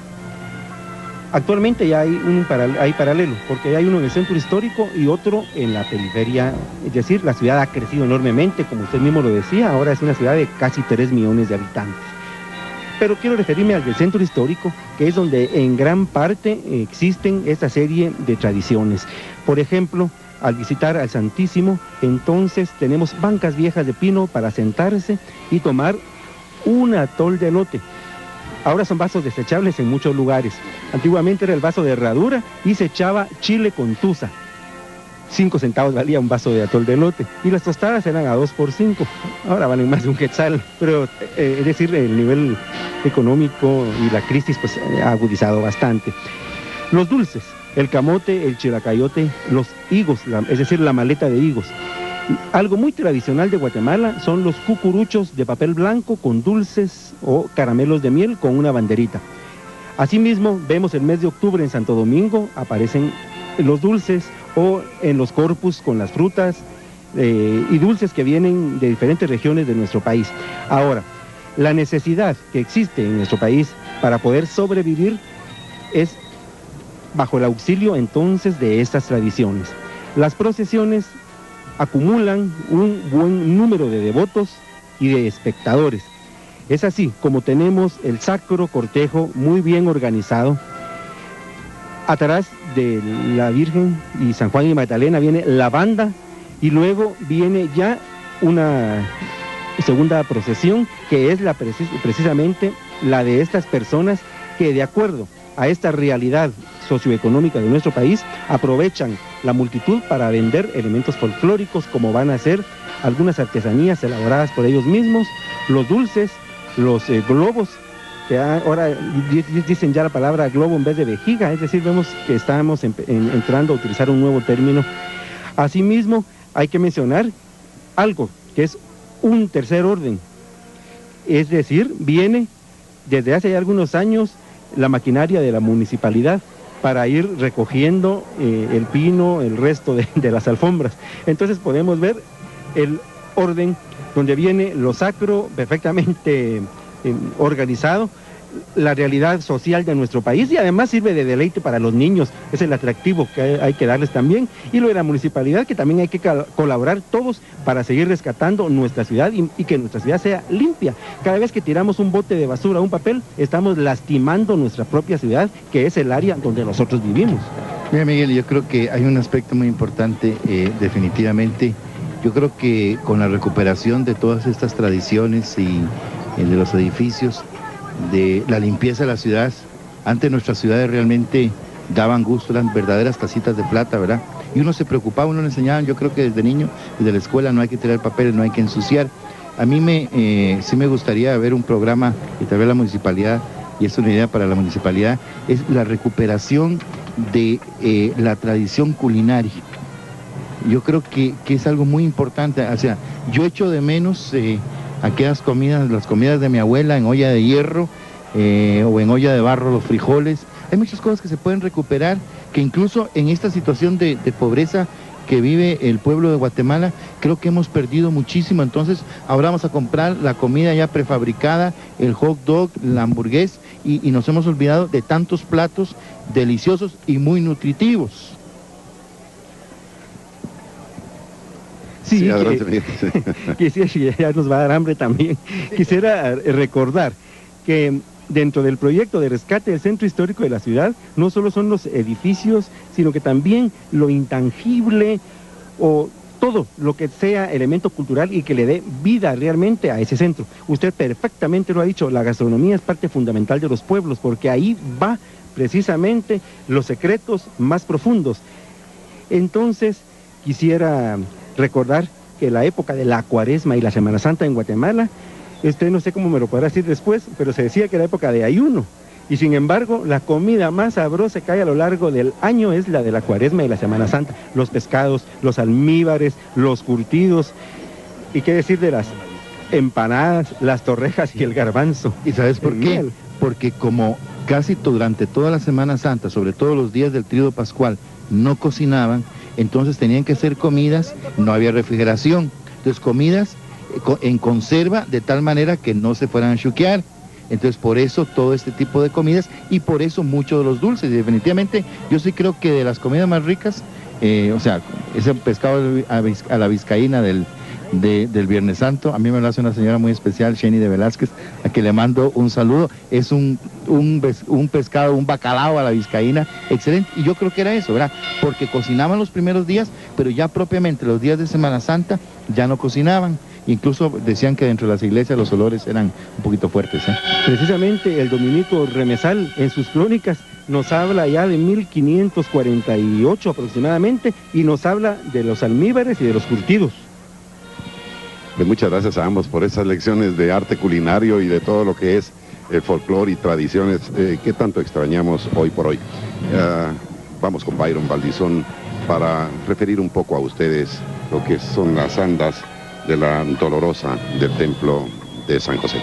Actualmente ya hay paralelo, porque hay uno en el centro histórico y otro en la periferia. Es decir, la ciudad ha crecido enormemente, como usted mismo lo decía, ahora es una ciudad de casi 3 millones de habitantes. Pero quiero referirme al del centro histórico, que es donde en gran parte existen esta serie de tradiciones. Por ejemplo, al visitar al Santísimo, entonces tenemos bancas viejas de pino para sentarse y tomar un atol de elote. Ahora son vasos desechables en muchos lugares. Antiguamente era el vaso de herradura y se echaba chile con tusa. 5 centavos valía un vaso de atol de elote. Y las tostadas eran a 2 por 5. Ahora valen más de un quetzal. Pero, es decir, el nivel económico y la crisis pues, ha agudizado bastante. Los dulces, el camote, el chilacayote, los higos, es decir, la maleta de higos. Algo muy tradicional de Guatemala son los cucuruchos de papel blanco con dulces o caramelos de miel con una banderita. Asimismo, vemos el mes de octubre en Santo Domingo, aparecen los dulces o en los corpus con las frutas y dulces que vienen de diferentes regiones de nuestro país. Ahora, la necesidad que existe en nuestro país para poder sobrevivir es bajo el auxilio entonces de estas tradiciones. Las procesiones acumulan un buen número de devotos y de espectadores. Es así como tenemos el sacro cortejo muy bien organizado. Atrás de la Virgen y San Juan y Magdalena viene la banda y luego viene ya una segunda procesión que es precisamente la de estas personas que de acuerdo a esta realidad socioeconómica de nuestro país aprovechan la multitud para vender elementos folclóricos como van a ser algunas artesanías elaboradas por ellos mismos, los dulces, los globos, que ahora dicen ya la palabra globo en vez de vejiga, es decir, vemos que estamos entrando a utilizar un nuevo término. Asimismo, hay que mencionar algo que es un tercer orden, es decir, viene desde hace ya algunos años la maquinaria de la municipalidad para ir recogiendo el pino, el resto de las alfombras. Entonces podemos ver el orden donde viene lo sacro perfectamente organizado la realidad social de nuestro país y además sirve de deleite para los niños. Es el atractivo que hay que darles también. Y lo de la municipalidad, que también hay que colaborar todos para seguir rescatando nuestra ciudad y que nuestra ciudad sea limpia. Cada vez que tiramos un bote de basura, un papel, estamos lastimando nuestra propia ciudad, que es el área donde nosotros vivimos. Mira, Miguel, yo creo que hay un aspecto muy importante, definitivamente. Yo creo que con la recuperación de todas estas tradiciones y de los edificios, de la limpieza de la ciudad, antes nuestras ciudades realmente daban gusto, eran verdaderas tacitas de plata, ¿verdad? Y uno se preocupaba, uno le enseñaban, yo creo que desde niño, desde la escuela, no hay que tirar papeles, no hay que ensuciar. A mí sí me gustaría ver un programa, y tal vez la municipalidad, y es una idea para la municipalidad, es la recuperación de la tradición culinaria. Yo creo que es algo muy importante. O sea, yo echo de menos aquellas comidas, las comidas de mi abuela en olla de hierro o en olla de barro, los frijoles. Hay muchas cosas que se pueden recuperar, que incluso en esta situación de pobreza que vive el pueblo de Guatemala, creo que hemos perdido muchísimo. Entonces ahora vamos a comprar la comida ya prefabricada, el hot dog, la hamburguesa, y nos hemos olvidado de tantos platos deliciosos y muy nutritivos. Sí, quisiera, ya nos va a dar hambre también. Quisiera recordar que dentro del proyecto de rescate del centro histórico de la ciudad, no solo son los edificios, sino que también lo intangible o todo lo que sea elemento cultural y que le dé vida realmente a ese centro. Usted perfectamente lo ha dicho, la gastronomía es parte fundamental de los pueblos, porque ahí va precisamente los secretos más profundos. Entonces, quisiera recordar que la época de la Cuaresma y la Semana Santa en Guatemala, usted no sé cómo me lo podrá decir después, pero se decía que era época de ayuno. Y sin embargo, la comida más sabrosa que hay a lo largo del año es la de la Cuaresma y la Semana Santa. Los pescados, los almíbares, los curtidos. ¿Y qué decir de las empanadas, las torrejas y el garbanzo? ¿Y sabes por qué? Porque como casi durante toda la Semana Santa, sobre todo los días del Tríodo Pascual, no cocinaban, entonces tenían que hacer comidas, no había refrigeración. Entonces comidas en conserva de tal manera que no se fueran a chuquear. Entonces por eso todo este tipo de comidas y por eso muchos de los dulces. Y definitivamente yo sí creo que de las comidas más ricas, o sea, ese pescado a la vizcaína del Viernes Santo, a mí me lo hace una señora muy especial, Jenny de Velázquez, a que le mando un saludo. Es un pescado, un bacalao a la vizcaína, excelente. Y yo creo que era eso, ¿verdad? Porque cocinaban los primeros días, pero ya propiamente los días de Semana Santa ya no cocinaban. Incluso decían que dentro de las iglesias los olores eran un poquito fuertes. Precisamente el dominico Remesal en sus crónicas nos habla ya de 1548 aproximadamente y nos habla de los almíbares y de los curtidos. Pues muchas gracias a ambos por esas lecciones de arte culinario y de todo lo que es el folclore y tradiciones que tanto extrañamos hoy por hoy. Vamos con Byron Valdizón para referir un poco a ustedes lo que son las andas de la Dolorosa del Templo de San José.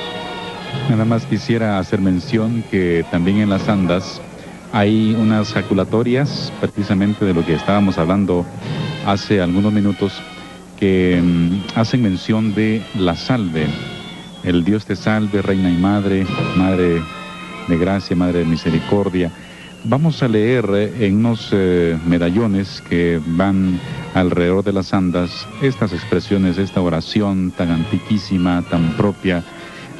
Nada más quisiera hacer mención que también en las andas hay unas jaculatorias, precisamente de lo que estábamos hablando hace algunos minutos, que hacen mención de la salve. El Dios te salve, Reina y Madre, Madre de gracia, Madre de misericordia. Vamos a leer en unos medallones que van alrededor de las andas estas expresiones, esta oración tan antiquísima, tan propia.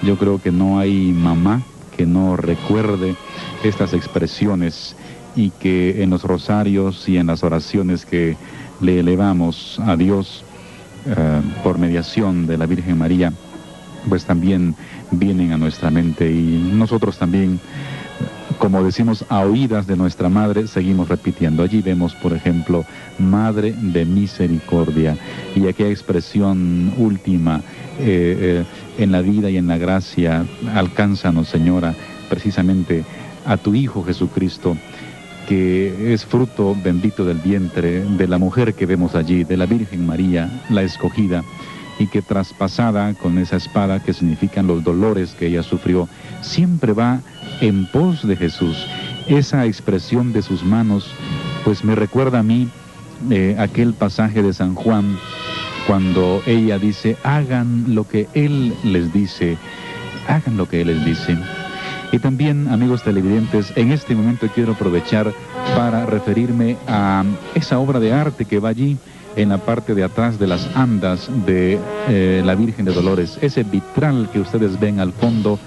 Yo creo que no hay mamá que no recuerde estas expresiones y que en los rosarios y en las oraciones que le elevamos a Dios por mediación de la Virgen María, pues también vienen a nuestra mente y nosotros también, como decimos a oídas de nuestra Madre, seguimos repitiendo. Allí vemos, por ejemplo, Madre de misericordia, y aquella expresión última, en la vida y en la gracia, alcánzanos, Señora, precisamente a tu Hijo Jesucristo, que es fruto bendito del vientre de la mujer que vemos allí, de la Virgen María, la escogida, y que traspasada con esa espada que significan los dolores que ella sufrió, siempre va en pos de Jesús. Esa expresión de sus manos, pues me recuerda a mí aquel pasaje de San Juan, cuando ella dice, hagan lo que Él les dice, hagan lo que Él les dice. Y también, amigos televidentes, en este momento quiero aprovechar para referirme a esa obra de arte que va allí en la parte de atrás de las andas de la Virgen de Dolores. Ese vitral que ustedes ven al fondo,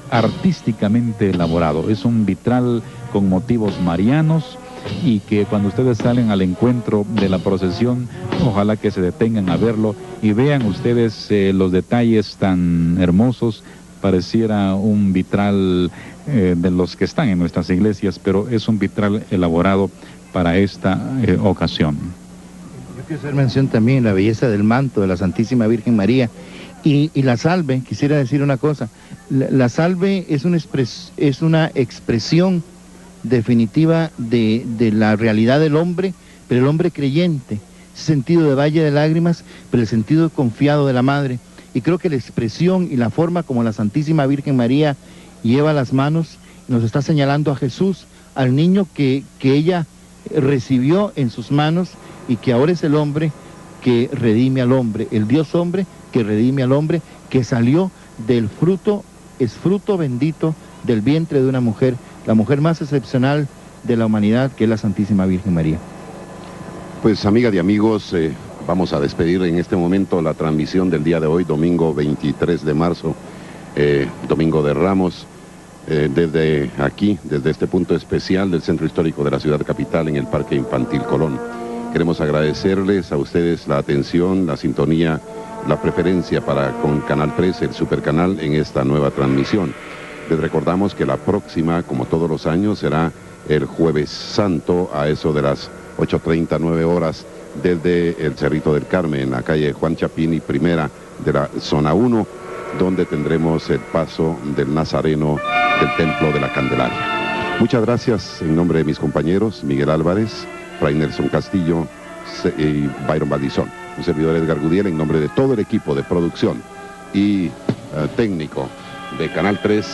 artísticamente elaborado. Es un vitral con motivos marianos y que cuando ustedes salen al encuentro de la procesión, ojalá que se detengan a verlo y vean ustedes los detalles tan hermosos. Pareciera un vitral de los que están en nuestras iglesias, pero es un vitral elaborado para esta ocasión. Yo quiero hacer mención también de la belleza del manto de la Santísima Virgen María y la salve. Quisiera decir una cosa, la salve es una expresión definitiva de la realidad del hombre, pero el hombre creyente, ese sentido de valle de lágrimas, pero el sentido confiado de la madre. Y creo que la expresión y la forma como la Santísima Virgen María lleva las manos nos está señalando a Jesús, al niño que ella recibió en sus manos y que ahora es el hombre que redime al hombre, el Dios hombre que redime al hombre, que salió del fruto, es fruto bendito del vientre de una mujer, la mujer más excepcional de la humanidad, que es la Santísima Virgen María. Pues amigas y amigos, vamos a despedir en este momento la transmisión del día de hoy, domingo 23 de marzo, domingo de Ramos, desde aquí, desde este punto especial del Centro Histórico de la Ciudad Capital en el Parque Infantil Colón. Queremos agradecerles a ustedes la atención, la sintonía, la preferencia con Canal 3, el supercanal, en esta nueva transmisión. Les recordamos que la próxima, como todos los años, será el Jueves Santo a eso de las 8:30, 9 horas, desde el Cerrito del Carmen, en la calle Juan Chapini, primera de la zona 1, donde tendremos el paso del Nazareno del Templo de la Candelaria. Muchas gracias en nombre de mis compañeros, Miguel Álvarez, Fray Nelson Castillo y Byron Baldizón. Un servidor Edgar Gudiel, en nombre de todo el equipo de producción y técnico de Canal 3,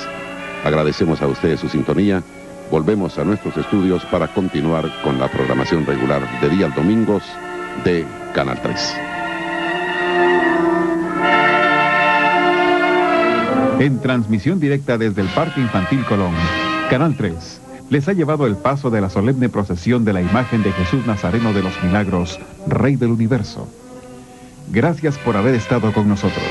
agradecemos a ustedes su sintonía. Volvemos a nuestros estudios para continuar con la programación regular de días domingos de Canal 3. En transmisión directa desde el Parque Infantil Colón, Canal 3 les ha llevado el paso de la solemne procesión de la imagen de Jesús Nazareno de los Milagros, Rey del Universo. Gracias por haber estado con nosotros.